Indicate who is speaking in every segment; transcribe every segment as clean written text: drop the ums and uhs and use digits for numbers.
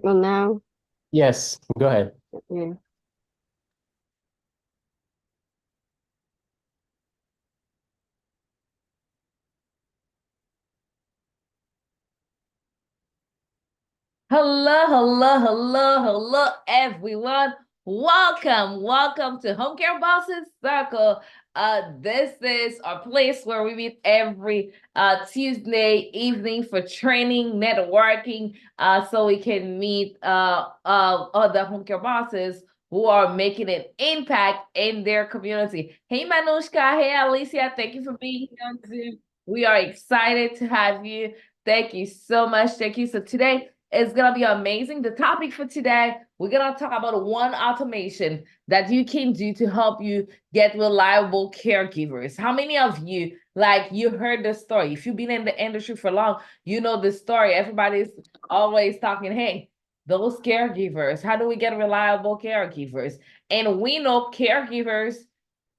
Speaker 1: signal now?
Speaker 2: Yes, go ahead.
Speaker 1: Yeah.
Speaker 3: Hello, everyone. Welcome to Home Care Bosses Circle. This is our place where we meet every Tuesday evening for training, networking, so we can meet other home care bosses who are making an impact in their community. Hey, Manushka. Hey, Alicia. Thank you for being here on Zoom. We are excited to have you. Thank you so much. Thank you. So today, it's going to be amazing. The topic for today, we're going to talk about one automation that you can do to help you get reliable caregivers. How many of you, like, you heard the story? If you've been in the industry for long, you know the story. Everybody's always talking, hey, those caregivers, how do we get reliable caregivers? And we know caregivers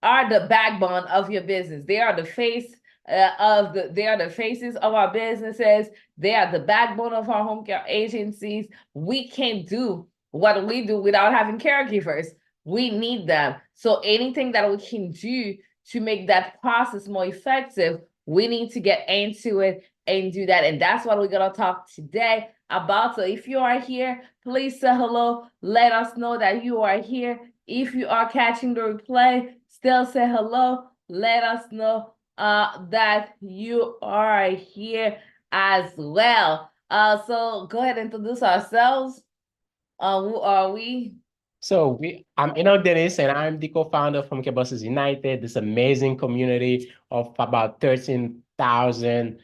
Speaker 3: are the backbone of your business. They are the face they are the faces of our businesses. They are the backbone of our home care agencies. We can't do what we do without having caregivers. We need them. So anything that we can do to make that process more effective, we need to get into it and do that. And that's what we're going to talk today about. So if you are here, please say hello. Let us know that you are here. If you are catching the replay, still say hello. Let us know that you are here as well. So go ahead and introduce ourselves. Who are we?
Speaker 2: I'm Enoch Dennis, and I'm the co-founder from Caregivers United, this amazing community of about 13,000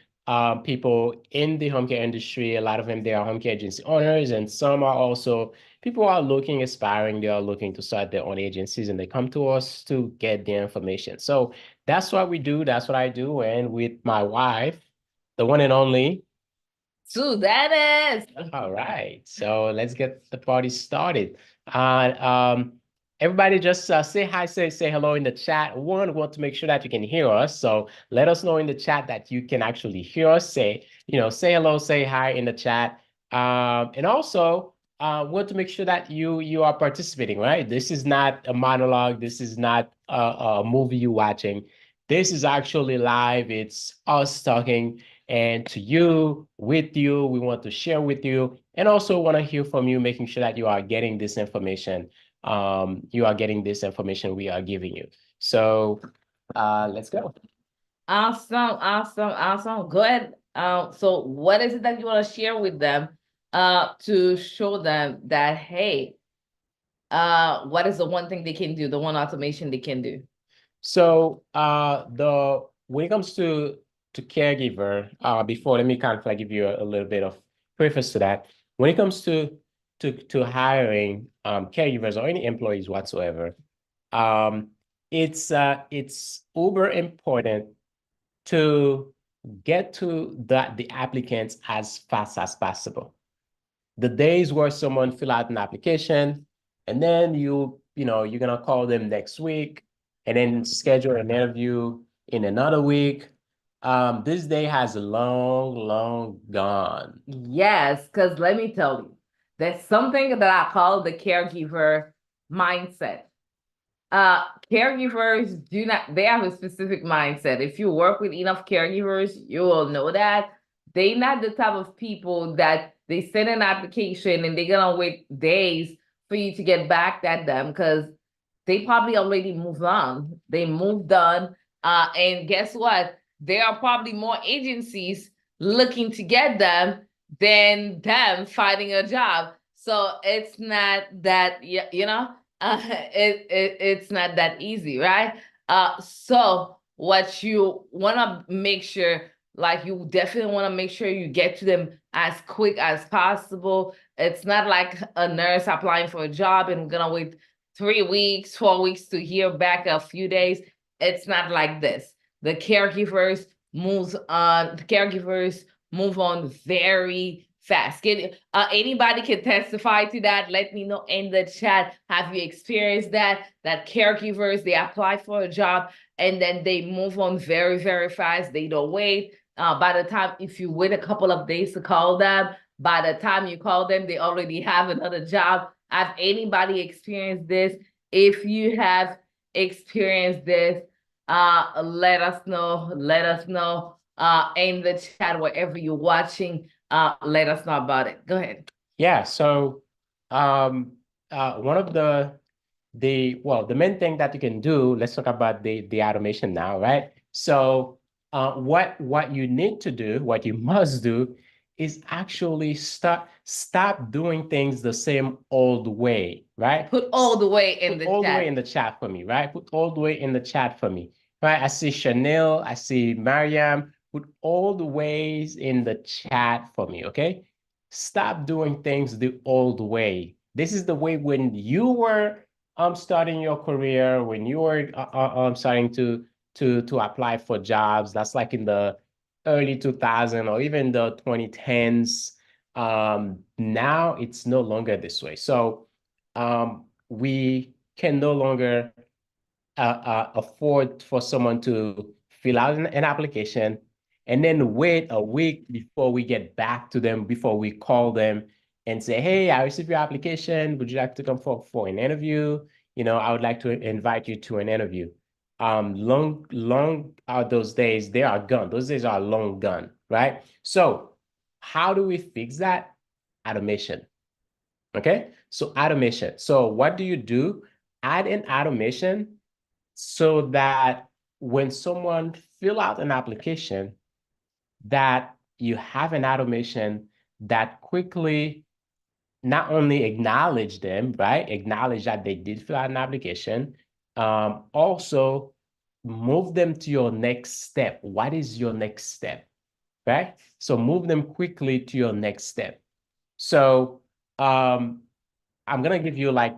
Speaker 2: people in the home care industry. A lot of them, they are home care agency owners, and some are also people who are looking, aspiring, they are looking to start their own agencies, and they come to us to get the information. So that's what we do. That's what I do. And with my wife, the one and only.
Speaker 3: Sue Dennis.
Speaker 2: All right, so let's get the party started. Uh, um, Everybody just say hi, say hello in the chat. One, we want to make sure that you can hear us. So let us know in the chat that you can actually hear us. Say hello, say hi in the chat. And also, want to make sure that you are participating, right? This is not a monologue. This is not a movie you're watching. This is actually live. It's us talking and to you, with you, we want to share with you, and also want to hear from you, making sure that you are getting this information. You are getting this information we are giving you. So let's go.
Speaker 3: Awesome. Go ahead. So what is it that you want to share with them to show them that, hey, what is the one thing they can do, the one automation they can do?
Speaker 2: So the when it comes to caregiver, before let me kind of like give you a little bit of preface to that. When it comes to hiring caregivers or any employees whatsoever, um, it's uber important to get to the applicants as fast as possible. The days where someone fill out an application and then you're gonna call them next week and then schedule an interview in another week. This day has long gone.
Speaker 3: Yes, because let me tell you, there's something that I call the caregiver mindset. Caregivers do not, they have a specific mindset. If you work with enough caregivers, you will know that they're not the type of people that they send an application and they're gonna wait days for you to get back at them because they probably already moved on. They moved on. And guess what? There are probably more agencies looking to get them than them finding a job. So it's not that, you know, it's not that easy, right? So what you want to make sure, like you definitely want to make sure you get to them as quick as possible. It's not like a nurse applying for a job and gonna wait 3 weeks, 4 weeks to hear back a few days. It's not like this. The caregivers move on very fast. Anybody can testify to that. Let me know in the chat. Have you experienced that? That caregivers, they apply for a job and then they move on very fast. They don't wait. By the time, if you wait a couple of days to call them, By the time you call them, they already have another job. Have anybody experienced this? If you have experienced this, let us know. Let us know in the chat wherever you're watching. Let us know about it. Go ahead.
Speaker 2: Yeah. So one of the main thing that you can do, let's talk about the automation now, right? So what you need to do, what you must do is actually stop doing things the same old way, right?
Speaker 3: Put all the way in
Speaker 2: Put
Speaker 3: the
Speaker 2: all the way
Speaker 3: chat.
Speaker 2: in the chat for me, right? Put all the way in the chat for me, right? I see Chanel, I see Mariam. Put all the ways in the chat for me, okay? Stop doing things the old way. This is the way when you were starting your career, when you were starting to apply for jobs. That's like in the early 2000 or even the 2010s. Now it's no longer this way. So we can no longer afford for someone to fill out an application and then wait a week before we get back to them, before we call them and say, hey, I received your application. Would you like to come for an interview? I would like to invite you to an interview. Long are those days, they are gone. Those days are long gone, right? So how do we fix that? Automation. Okay, so automation. So what do you do? Add an automation so that when someone fill out an application, that you have an automation that quickly not only acknowledge them, right? Acknowledge that they did fill out an application, also move them to your next step. What is your next step, right? So move them quickly to your next step. So I'm gonna give you like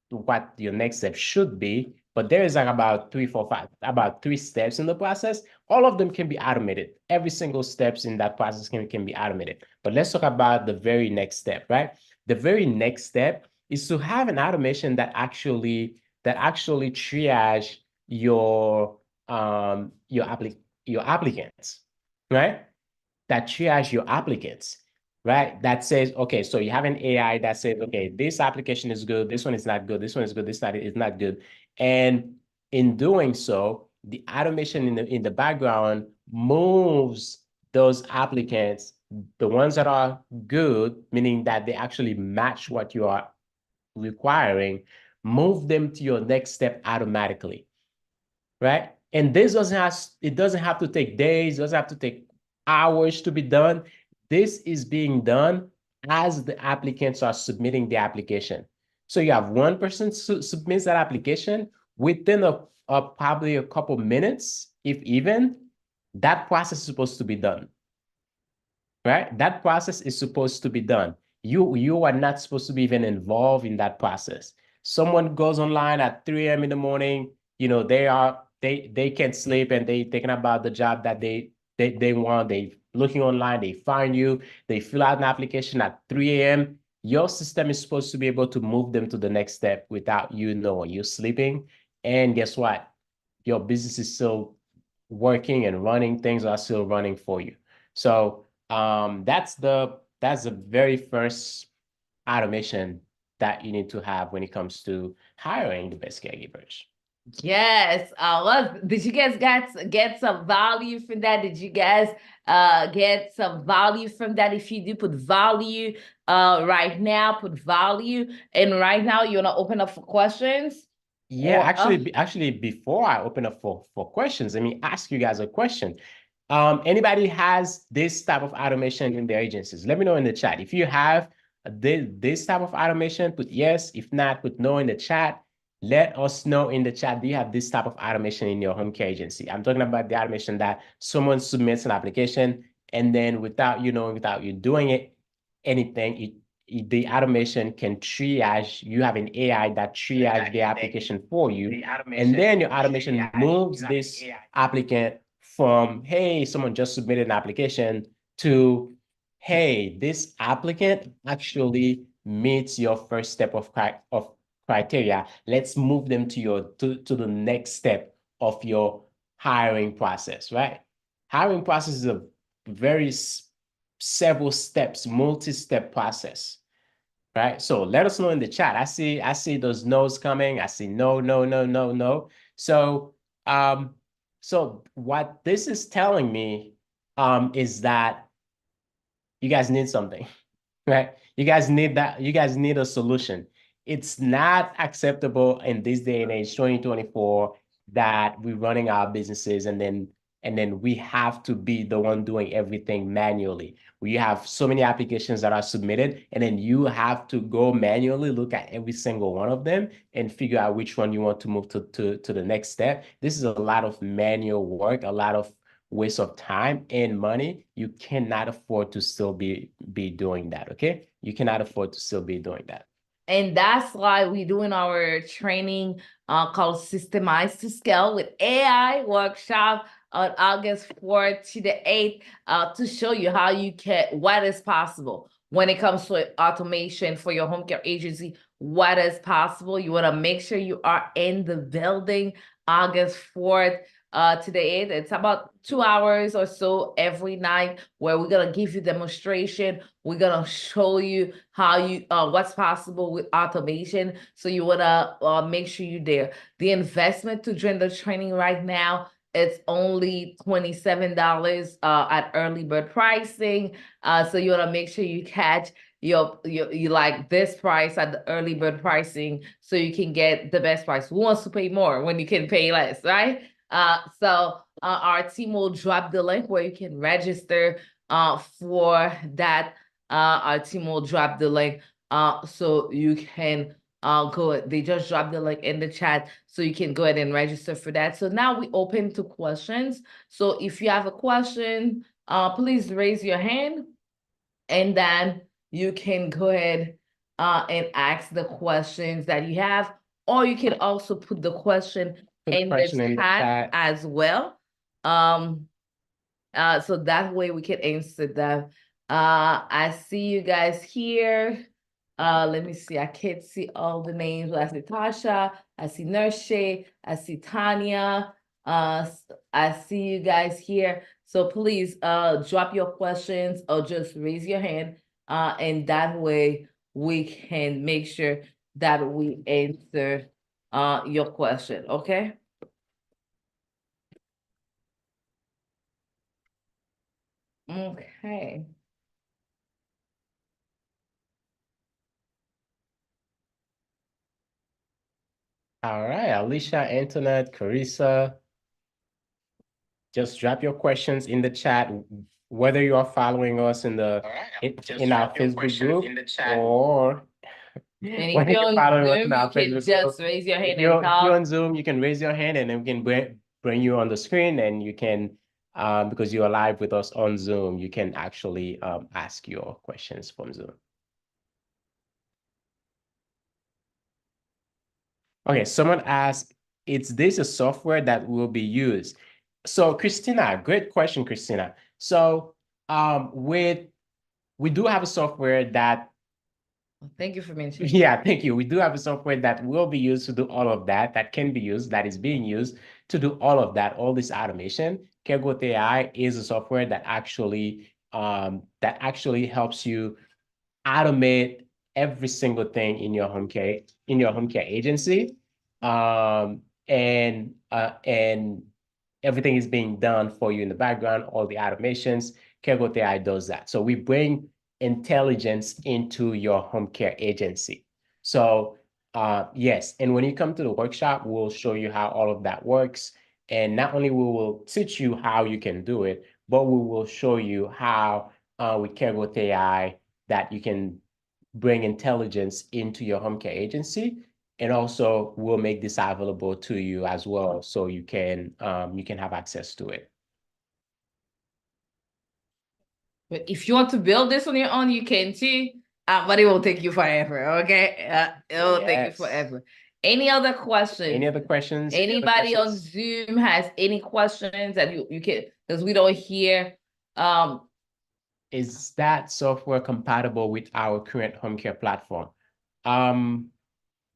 Speaker 2: what your next step should be, but there is like about three, four, five, about three steps in the process. All of them can be automated. Every single steps in that process can be automated. But let's talk about the very next step, right? The very next step is to have an automation that actually triage your applicants, right? That triage your applicants, right? That says, okay, so you have an AI that says, okay, this application is good, this one is not good, this one is good, this is not good. And in doing so, the automation in the background moves those applicants, the ones that are good, meaning that they actually match what you are requiring, move them to your next step automatically, right? And this doesn't have to take days, doesn't have to take hours to be done. This is being done as the applicants are submitting the application. So you have one person submits that application within probably a couple minutes, if even, that process is supposed to be done, right? That process is supposed to be done. You are not supposed to be even involved in that process. Someone goes online at 3 a.m. in the morning, they can't sleep and they thinking about the job that they want. They looking online, they find you, they fill out an application at 3 a.m. Your system is supposed to be able to move them to the next step without you knowing. You're sleeping, and guess what? Your business is still working and running, things are still running for you. So that's the very first automation that you need to have when it comes to hiring the best caregivers.
Speaker 3: Yes. Did you guys get some value from that? Did you guys get some value from that? If you do put value right now, put value. And right now you wanna open up for questions?
Speaker 2: Yeah,
Speaker 3: Or
Speaker 2: actually, before I open up for questions, let me ask you guys a question. Anybody has this type of automation in their agencies? Let me know in the chat. If you have this type of automation, put yes. If not, put no in the chat. Let us know in the chat. Do you have this type of automation in your home care agency? I'm talking about the automation that someone submits an application and then without you knowing, without you doing anything, the automation can triage. You have an AI that triage the application for you, and then your automation moves this applicant from, hey, someone just submitted an application, to, hey, this applicant actually meets your first step of criteria. Let's move them to the next step of your hiring process, right? Hiring process is a very several steps, multi-step process, right? So let us know in the chat. I see those no's coming. I see no, no, no, no, no. So so what this is telling me is that you guys need something. Right? You guys need that. You guys need a solution. It's not acceptable in this day and age, 2024, that we're running our businesses and then we have to be the one doing everything manually. We have so many applications that are submitted, and then you have to go manually look at every single one of them and figure out which one you want to move to the next step. This is a lot of manual work, a lot of waste of time and money. You cannot afford to still be doing that. Okay, you cannot afford to still be doing that.
Speaker 3: And that's why we're doing our training called Systemize to Scale with AI workshop on August 4th to the 8th to show you how you can, what is possible when it comes to automation for your home care agency, what is possible. You want to make sure you are in the building August 4th to the 8th. It's about 2 hours or so every night where we're going to give you demonstration. We're going to show you how you what's possible with automation. So you want to make sure you're there. The investment to join the training right now, it's only $27 at early bird pricing. So you want to make sure you catch you like this price at the early bird pricing so you can get the best price. Who wants to pay more when you can pay less, right? So our team will drop the link where you can register for that. Our team will drop the link so you can go. They just dropped the link in the chat so you can go ahead and register for that. So now we open to questions. So if you have a question, please raise your hand, and then you can go ahead and ask the questions that you have, or you can also put the question in the chat as well. So that way we can answer them. I see you guys here. Let me see. I can't see all the names. I see Tasha. I see Nurshay. I see Tanya. I see you guys here. So please drop your questions or just raise your hand. And that way we can make sure that we answer your question. Okay. Okay.
Speaker 2: All right, Alicia, Antoinette, Carissa, just drop your questions in the chat, whether you are following us in the in our Facebook group or
Speaker 3: and if you're on Zoom, you can just raise your hand and talk.
Speaker 2: If you're on Zoom, you can raise your hand and then we can bring you on the screen, and you can, because you are live with us on Zoom, you can actually ask your questions from Zoom. Okay, someone asked, is this a software that will be used? So Christina, great question, Christina. So we do have a software that
Speaker 3: thank you for mentioning.
Speaker 2: Yeah, thank you. We do have a software that will be used to do all of that, that can be used, that is being used to do all of that, all this automation. Caregivers AI is a software that actually helps you automate every single thing in your home care agency. And everything is being done for you in the background, all the automations. Caregivers AI does that. So we bring intelligence into your home care agency. So yes, and when you come to the workshop, we'll show you how all of that works. And not only we will teach you how you can do it, but we will show you how with Caregivers AI that you can bring intelligence into your home care agency. And also we'll make this available to you as well, so you can have access to it.
Speaker 3: But if you want to build this on your own, you can too. But it will take you forever. Okay, it will take you forever. Any other questions?
Speaker 2: Any other questions?
Speaker 3: Anybody on Zoom has any questions that you can, because we don't hear.
Speaker 2: Is that software compatible with our current home care platform?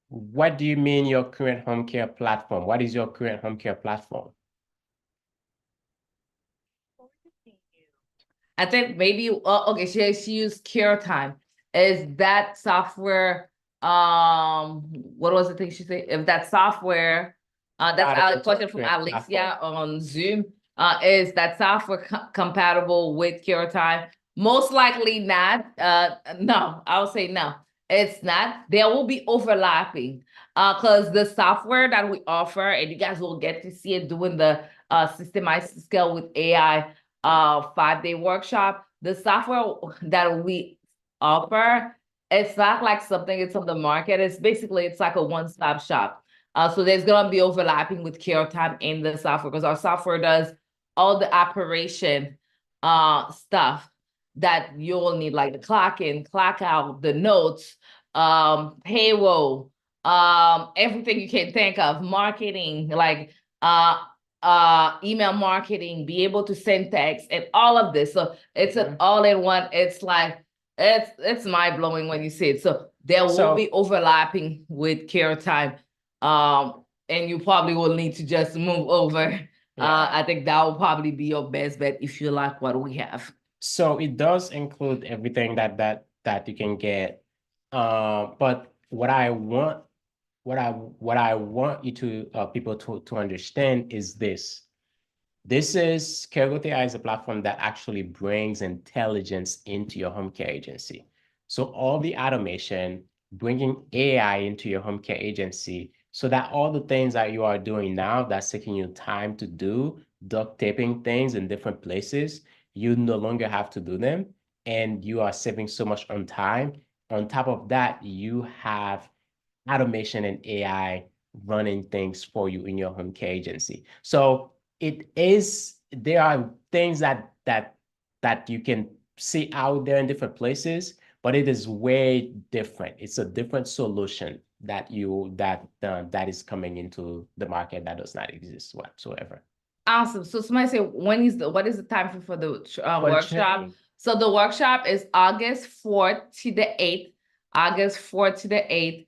Speaker 2: What do you mean your current home care platform? What is your current home care platform?
Speaker 3: I think maybe okay, she used Cure Time. Is that software what was the thing she said? If that software that's
Speaker 2: Part of
Speaker 3: a
Speaker 2: the
Speaker 3: question from
Speaker 2: platform.
Speaker 3: Alicia on Zoom. Is that software compatible with Cure Time? Most likely not. No, I would say no. It's not. There will be overlapping. Because the software that we offer, and you guys will get to see it doing the systemized scale with AI 5-day workshop. The software that we offer, it's not like something it's on the market. It's basically it's like a one-stop shop. So there's gonna be overlapping with Care Time in the software because our software does all the operation stuff that you'll need, like the clock in, clock out, the notes, payroll, everything you can think of, marketing, like email marketing, be able to send text and all of this. So it's an all-in-one. It's like it's mind-blowing when you see it. So there will be overlapping with Care Time. And you probably will need to just move over. I think that will probably be your best bet if you like what we have.
Speaker 2: So it does include everything that you can get. But what I want you to people to understand is this. This is Caregiver AI is a platform that actually brings intelligence into your home care agency. So all the automation, bringing AI into your home care agency, so that all the things that you are doing now that's taking you time to do, duct taping things in different places, you no longer have to do them, and you are saving so much on time. On top of that, you have automation and AI running things for you in your home care agency. So there are things that you can see out there in different places, but it is way different. It's a different solution that is coming into the market that does not exist whatsoever.
Speaker 3: Awesome. So somebody say, what is the time for the
Speaker 2: For the
Speaker 3: workshop?
Speaker 2: training.
Speaker 3: So the workshop is August 4th to the 8th. August 4th to the 8th.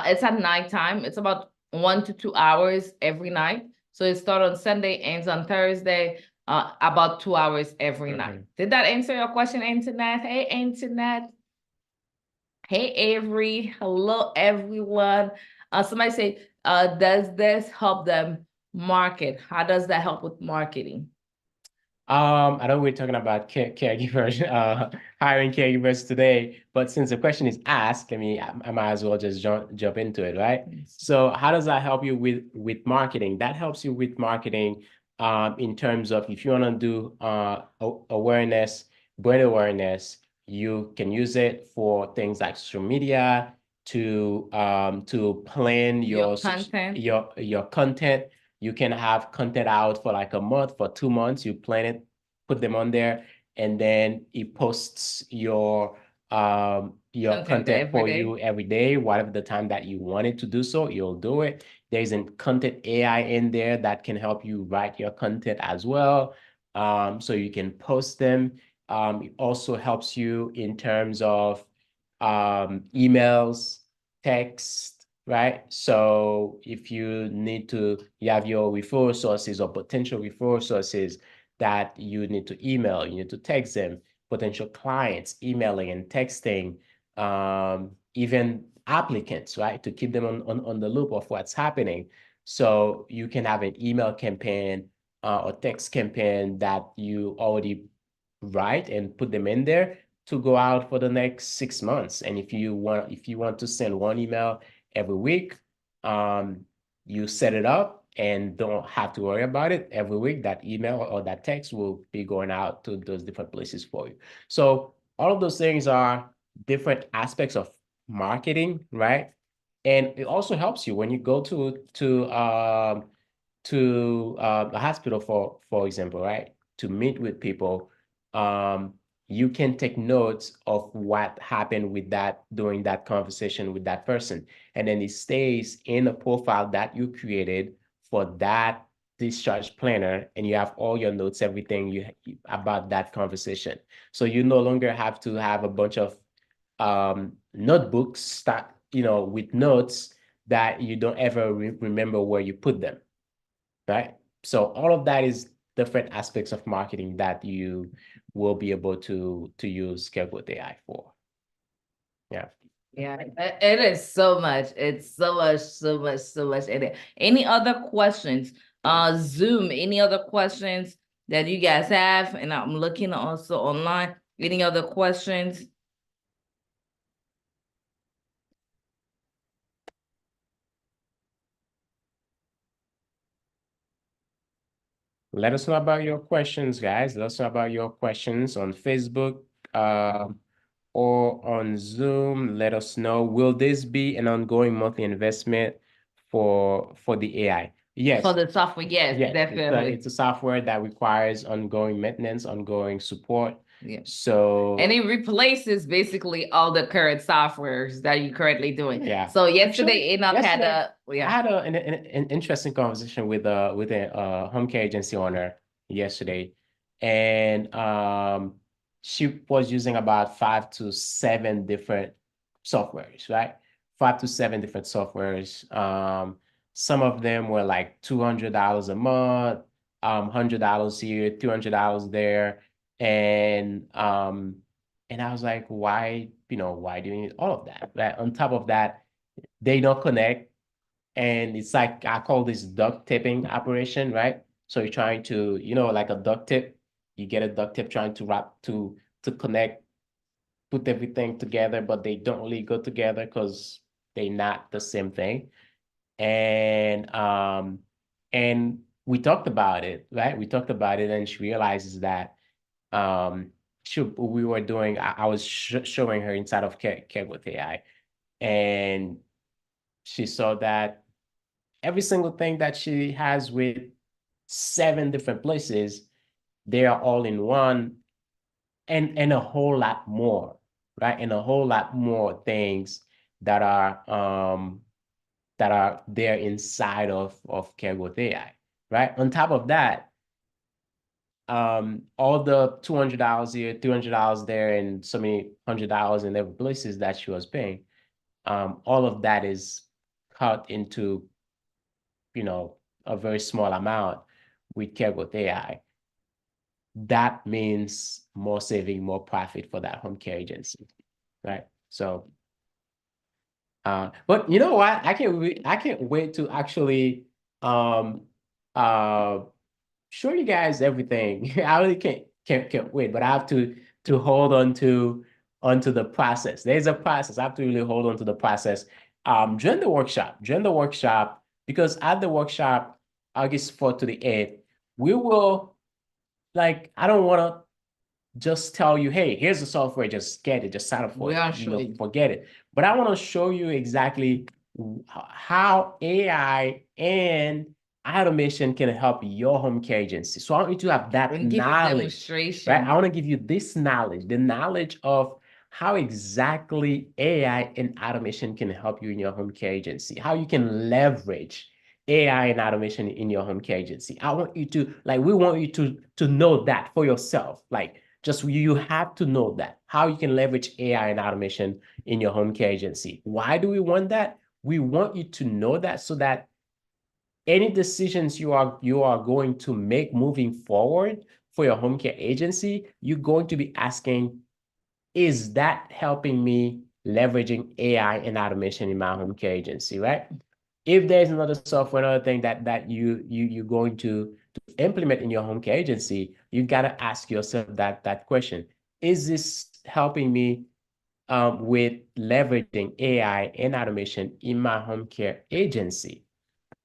Speaker 3: It's at nighttime. It's about 1 to 2 hours every night. So it starts on Sunday, ends on Thursday, about 2 hours every night. Did that answer your question, Internet? Hey, Internet. Hey, Avery. Hello, everyone. Somebody say, does this help them market? How does that help with marketing?
Speaker 2: I know we're talking about caregivers, hiring caregivers today, but since the question is asked, I might as well just jump into it, right? So how does that help you with marketing? That helps you with marketing in terms of if you want to do awareness, brand awareness, you can use it for things like social media to plan
Speaker 3: Your content.
Speaker 2: your content. You can have content out for like a month, for 2 months. You plan it, put them on there, and then it posts your content for you every day, whatever the time that you want it to do so, you'll do it. There's a content AI in there that can help you write your content as well. So you can post them. It also helps you in terms of emails, text, right? So if you have your referral sources or potential referral sources that you need to email, you need to text them, potential clients, emailing and texting, even applicants, right? To keep them on the loop of what's happening. So you can have an email campaign or text campaign that you already write and put them in there to go out for the next 6 months. And if you want to send one email every week, you set it up and don't have to worry about it. Every week, that email or that text will be going out to those different places for you. So all of those things are different aspects of marketing, right? And it also helps you when you go to a hospital, for example, right? To meet with people, you can take notes of what happened with that during that conversation with that person. And then it stays in a profile that you created for that discharge planner, and you have all your notes, everything about that conversation. So you no longer have to have a bunch of notebooks that, with notes that you don't ever remember where you put them, right? So all of that is different aspects of marketing that you will be able to use Caregivers AI for. Yeah.
Speaker 3: Yeah, it is so much. It's so much, so much, so much in it. Any other questions? Zoom, any other questions that you guys have? And I'm looking also online. Any other questions?
Speaker 2: Let us know about your questions, guys. Let us know about your questions on Facebook or on Zoom. Let us know. Will this be an ongoing monthly investment for the AI? Yes.
Speaker 3: For the software, yes,
Speaker 2: Yeah,
Speaker 3: definitely.
Speaker 2: it's a software that requires ongoing maintenance, ongoing support.
Speaker 3: Yeah.
Speaker 2: So
Speaker 3: And it replaces basically all the current softwares that you're currently doing.
Speaker 2: yeah.
Speaker 3: So yesterday,
Speaker 2: Actually,
Speaker 3: Enoch had
Speaker 2: yesterday,
Speaker 3: a
Speaker 2: I had an interesting conversation with a home care agency owner yesterday, and she was using about 5 to 7 different softwares, right? 5 to 7 different softwares. Some of them were like $200 a month, $100 here, $200 there, and I was like, why, why do you need all of that? Right? On top of that, they don't connect. And it's like, I call this duct taping operation, right? So you're trying to, like a duct tip, you get a duct tip trying to wrap to connect, put everything together, but they don't really go together because they're not the same thing. And we talked about it, right? We talked about it, and she realizes that um we were doing, I was showing her inside of Care with AI, and she saw that every single thing that she has with 7 different places, they are all in one, and a whole lot more, right? And a whole lot more things that are there inside of Care with AI, right? On top of that, all the $200 here, $300 there, and so many $100 in every places that she was paying, all of that is cut into, a very small amount with Caregivers AI. That means more saving, more profit for that home care agency, right? So, but you know what? I can't wait to actually um uh show you guys everything. I really can't wait, but I have to hold on to onto the process. There's a process. I have to really hold on to the process. During the workshop, because at the workshop, August 4th to the 8th, we will, like, I don't want to just tell you, hey, here's the software, just get it, just sign up for it, forget it. But I want to show you exactly how AI and automation can help your home care agency. So I want you to have that knowledge, right? I want to give you this knowledge, the knowledge of how exactly AI and automation can help you in your home care agency, how you can leverage AI and automation in your home care agency. I want you to, like, we want you to know that for yourself. Like, just you have to know that, how you can leverage AI and automation in your home care agency. Why do we want that? We want you to know that so that any decisions you are going to make moving forward for your home care agency, you're going to be asking, is that helping me leveraging AI and automation in my home care agency, right? If there's another software, another thing that you're going to implement in your home care agency, you gotta ask yourself that question: is this helping me with leveraging AI and automation in my home care agency?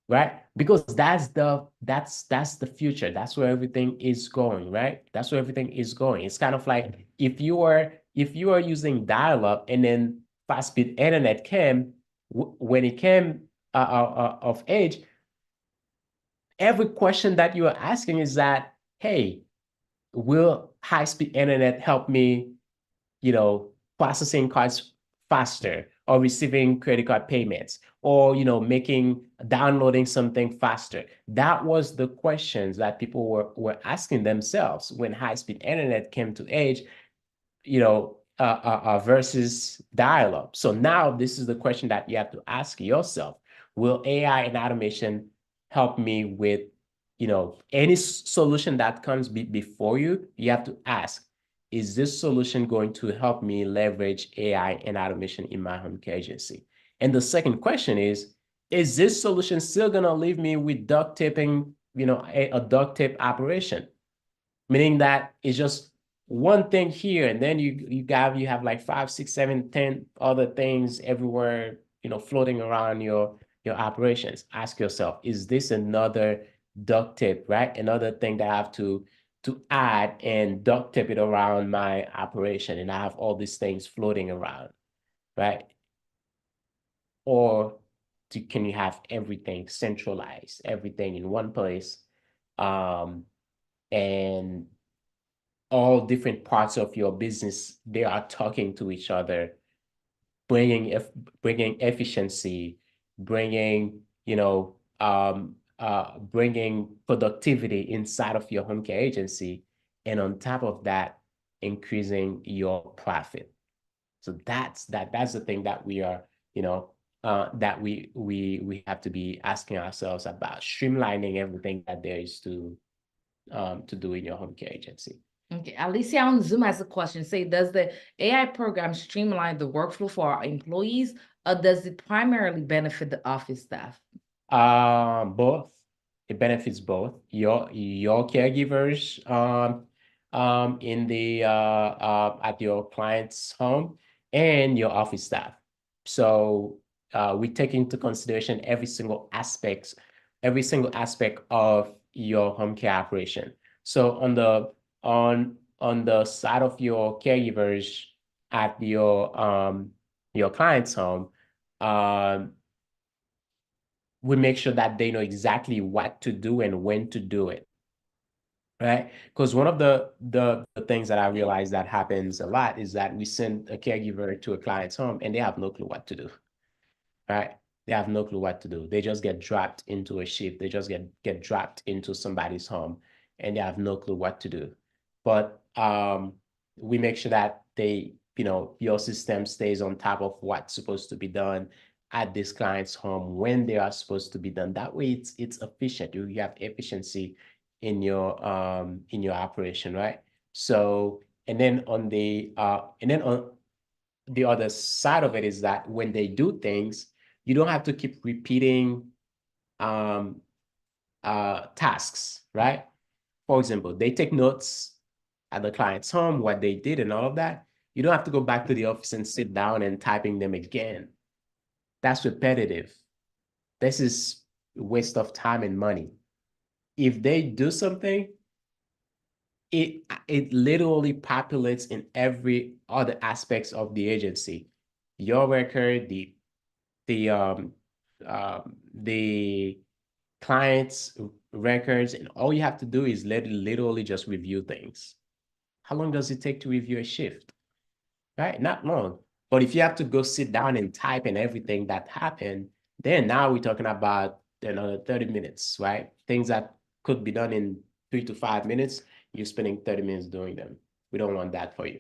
Speaker 2: Right? Because that's the future. That's where everything is going, right? That's where everything is going. It's kind of like if you are using dial-up and then fast-speed internet came, when it came of age, every question that you are asking is that, hey, will high-speed internet help me, processing cards faster, or receiving credit card payments, or downloading something faster? That was the questions that people were asking themselves when high-speed internet came to age, versus dial-up. So now this is the question that you have to ask yourself: will AI and automation help me with any solution that comes before you, you have to ask, is this solution going to help me leverage AI and automation in my home care agency? And the second question is this solution still going to leave me with duct taping, a duct tape operation? Meaning that it's just one thing here, and then you have like 5, 6, 7, 10 other things everywhere, floating around your operations. Ask yourself, is this another duct tape, right? Another thing that I have to add and duct tape it around my operation, and I have all these things floating around, right? Or can you have everything centralized, everything in one place, and all different parts of your business, they are talking to each other, bringing efficiency, bringing, bringing productivity inside of your home care agency, and on top of that, increasing your profit. So that's the thing that we are, that we have to be asking ourselves about, streamlining everything that there is to do in your home care agency.
Speaker 3: Okay, Alicia on Zoom has a question. Say, does the AI program streamline the workflow for our employees, or does it primarily benefit the office staff?
Speaker 2: Both. It benefits both your caregivers in the at your client's home and your office staff. So we take into consideration every single aspect of your home care operation. So on the side of your caregivers at your client's home, we make sure that they know exactly what to do and when to do it, right? Because one of the things that I realize that happens a lot is that we send a caregiver to a client's home and they have no clue what to do, right? They have no clue what to do. They just get dropped into a shift. They just get dropped into somebody's home and they have no clue what to do. But we make sure that your system stays on top of what's supposed to be done at this client's home when they are supposed to be done. That way it's efficient. You have efficiency in your operation, right? So and then on the other side of it is that when they do things, you don't have to keep repeating tasks, right? For example, they take notes at the client's home, what they did and all of that. You don't have to go back to the office and sit down and typing them again. That's repetitive. This is a waste of time and money. If they do something, it literally populates in every other aspects of the agency. Your record, the the client's records, and all you have to do is literally just review things. How long does it take to review a shift? Right? Not long. But if you have to go sit down and type in everything that happened, then now we're talking about another 30 minutes, right? Things that could be done in 3 to 5 minutes, you're spending 30 minutes doing them. We don't want that for you,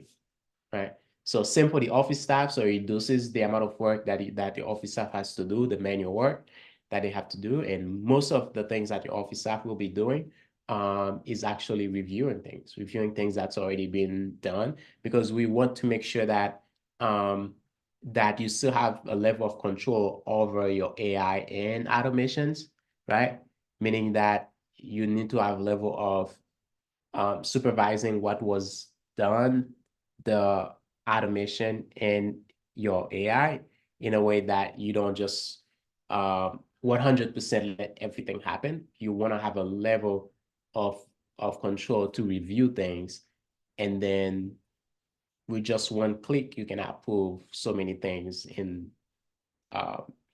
Speaker 2: right? So same for the office staff. So it reduces the amount of work that the office staff has to do, the manual work that they have to do. And most of the things that the office staff will be doing is actually reviewing things that's already been done, because we want to make sure that that you still have a level of control over your AI and automations, right? Meaning that you need to have a level of supervising what was done, the automation and your AI, in a way that you don't just 100% let everything happen. You want to have a level of control to review things, and then with just one click, you can approve so many things in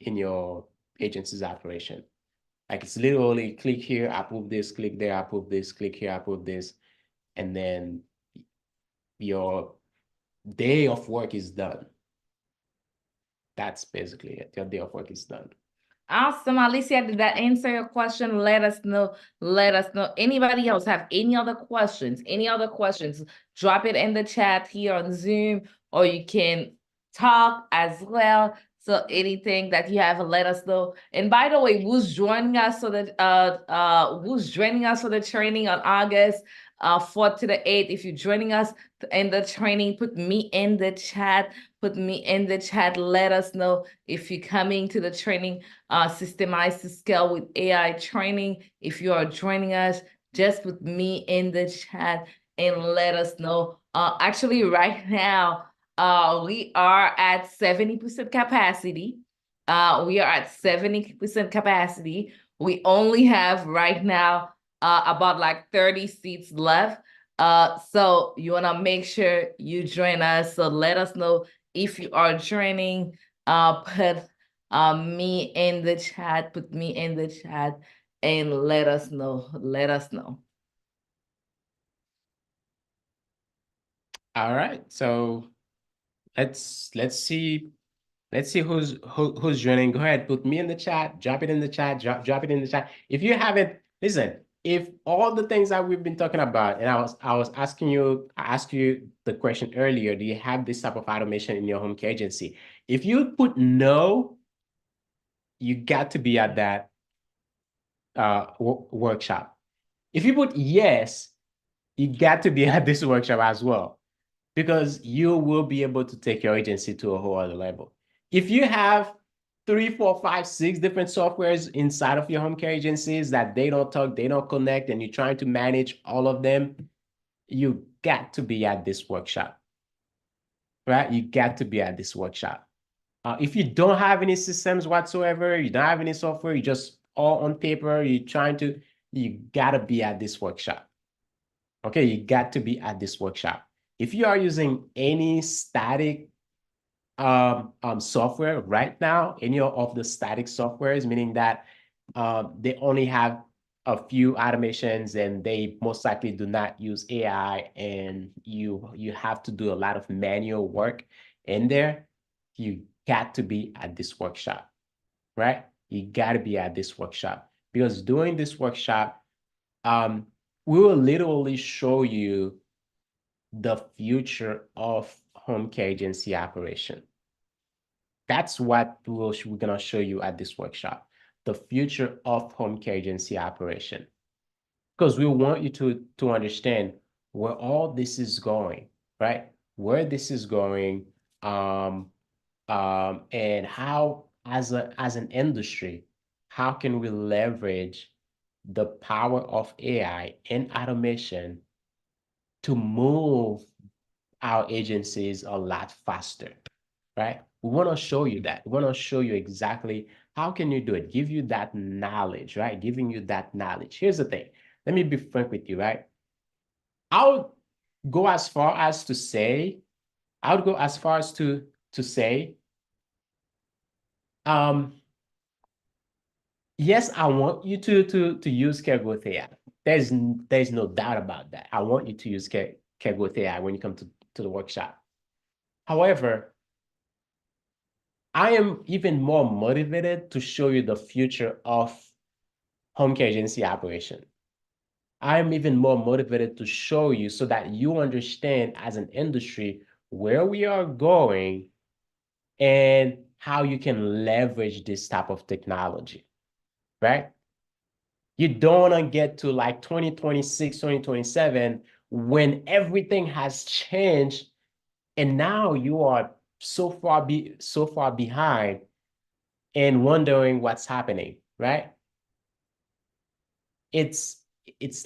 Speaker 2: your agency's operation. Like it's literally click here, approve this, click there, approve this, click here, approve this, and then your day of work is done. That's basically it. Your day of work is done.
Speaker 3: Awesome, Alicia. Did that answer your question? Let us know. Let us know. Anybody else have any other questions? Any other questions? Drop it in the chat here on Zoom, or you can talk as well. So anything that you have, let us know. And by the way, who's joining us for the training on August 4th to the 8th? If you're joining us in the training, put me in the chat. Put me in the chat. Let us know if you're coming to the training, Systemize to Scale with AI training. If you are joining us, just put me in the chat and let us know. Actually, right now, we are at 70% capacity. We are at 70% capacity. We only have right now about like 30 seats left. So you want to make sure you join us. So let us know if you are joining. Put me in the chat. Put me in the chat and let us know. Let us know.
Speaker 2: All right. So let's see who's joining. Go ahead, put me in the chat, drop it in the chat, drop it in the chat. If you haven't, listen, if all the things that we've been talking about, and I asked you the question earlier, do you have this type of automation in your home care agency? If you put no, you got to be at that workshop. If you put yes, you got to be at this workshop as well, because you will be able to take your agency to a whole other level. If you have 3, 4, 5, 6 different softwares inside of your home care agencies that they don't talk, they don't connect, and you're trying to manage all of them, you got to be at this workshop, right? You got to be at this workshop. If you don't have any systems whatsoever, you don't have any software, you just all on paper, you gotta be at this workshop. Okay, you got to be at this workshop. If you are using any static software right now, any of the static softwares, meaning that they only have a few automations and they most likely do not use AI, and you have to do a lot of manual work in there, you got to be at this workshop, right? You got to be at this workshop, because during this workshop, we will literally show you the future of home care agency operation. That's what we're going to show you at this workshop, the future of home care agency operation. Because we want you to understand where all this is going, right? Where this is going, and how, as an industry, how can we leverage the power of AI and automation to move our agencies a lot faster, right? We want to show you that. We want to show you exactly how can you do it, give you that knowledge, right? Giving you that knowledge. Here's the thing. Let me be frank with you, right? I would go as far as to say, I would go as far as to say, um, yes, I want you to use Caregivers AI. There's no doubt about that. I want you to use Caregivers AI when you come to the workshop. However, I am even more motivated to show you the future of home care agency operation. I am even more motivated to show you so that you understand as an industry where we are going and how you can leverage this type of technology, right? You don't want to get to like 2026, 2027 when everything has changed and now you are so far behind and wondering what's happening, right? It's it's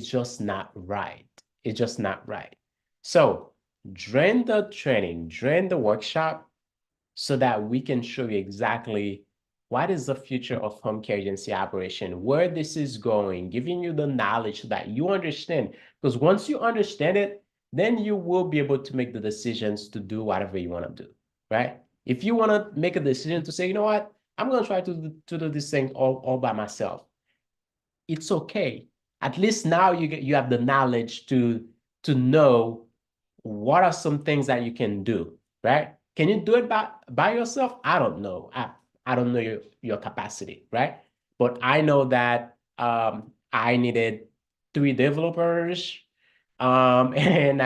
Speaker 2: just not right. It's just not right. So join the training, join the workshop so that we can show you exactly what is the future of home care agency operation, where this is going, giving you the knowledge so that you understand. Because once you understand it, then you will be able to make the decisions to do whatever you want to do, right? If you want to make a decision to say, you know what, I'm going to try to do this thing all by myself, it's okay. At least now you have the knowledge to know what are some things that you can do, right? Can you do it by yourself? I don't know. I don't know your capacity, right? But I know that I needed 3 developers, and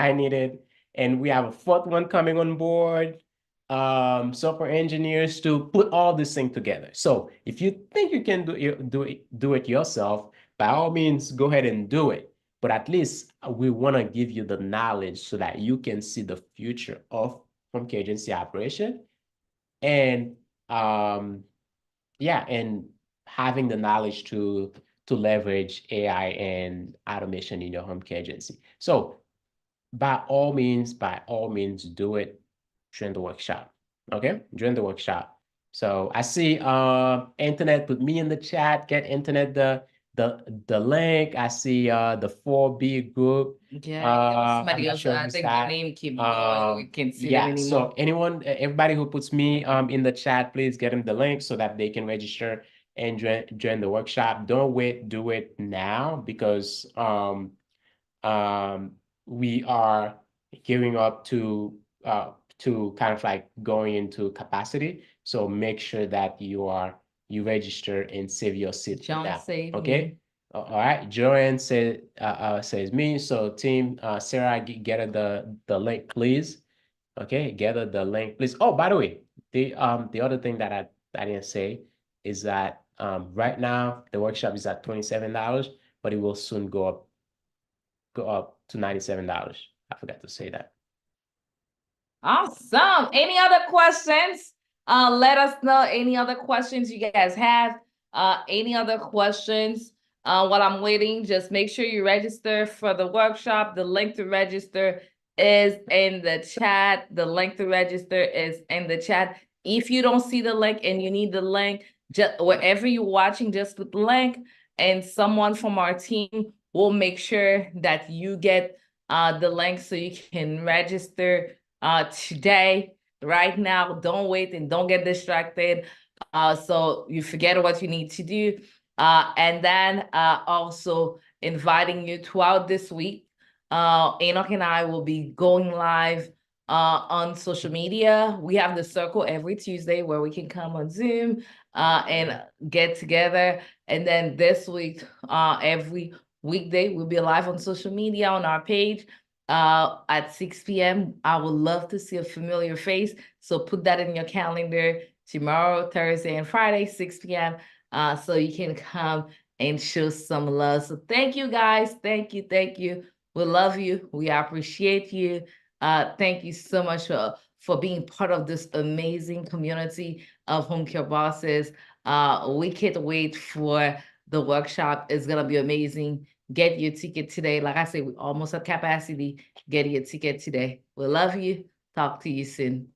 Speaker 2: and we have a fourth one coming on board. software engineers to put all this thing together. So if you think you can do it yourself, by all means, go ahead and do it. But at least we want to give you the knowledge so that you can see the future of home care agency operation and yeah, and having the knowledge to leverage AI and automation in your home care agency. So by all means, do it during the workshop. Okay, during the workshop. So I see internet put me in the chat, get internet the link. I see the 4B group.
Speaker 3: Yeah,
Speaker 2: I'm
Speaker 3: somebody
Speaker 2: not
Speaker 3: else.
Speaker 2: sure
Speaker 3: I
Speaker 2: who's
Speaker 3: think their
Speaker 2: that.
Speaker 3: name keep going. We can't see them
Speaker 2: Yeah, so
Speaker 3: anymore.
Speaker 2: anyone, everybody who puts me in the chat, please get them the link so that they can register and join the workshop. Don't wait, do it now because um, we are gearing up to kind of like going into capacity. So make sure that you register and save your seat
Speaker 3: John
Speaker 2: now.
Speaker 3: saved
Speaker 2: Okay.
Speaker 3: me.
Speaker 2: All right. Joanne says me. So team Sarah, get her the link, please. Okay, get her the link, please. Oh, by the way, the other thing that I didn't say is that right now the workshop is at $27, but it will soon go up to $97. I forgot to say that.
Speaker 3: Awesome. Any other questions? Let us know any other questions you guys have. Any other questions? While I'm waiting, just make sure you register for the workshop. The link to register is in the chat. The link to register is in the chat. If you don't see the link and you need the link, just wherever you're watching, just put the link, and someone from our team will make sure that you get the link so you can register today, right now. Don't wait and don't get distracted. So you forget what you need to do. And then also inviting you throughout this week. Enoch and I will be going live on social media. We have the circle every Tuesday where we can come on Zoom and get together. And then this week, every weekday, we'll be live on social media on our page at 6 p.m. I would love to see a familiar face. So put that in your calendar tomorrow, Thursday, and Friday, 6 p.m. So you can come and show some love. So thank you guys. Thank you. Thank you. We love you. We appreciate you. Thank you so much for being part of this amazing community of home care bosses. We can't wait for the workshop. It's gonna be amazing. Get your ticket today. Like I said, we're almost at capacity. Get your ticket today. We love you. Talk to you soon.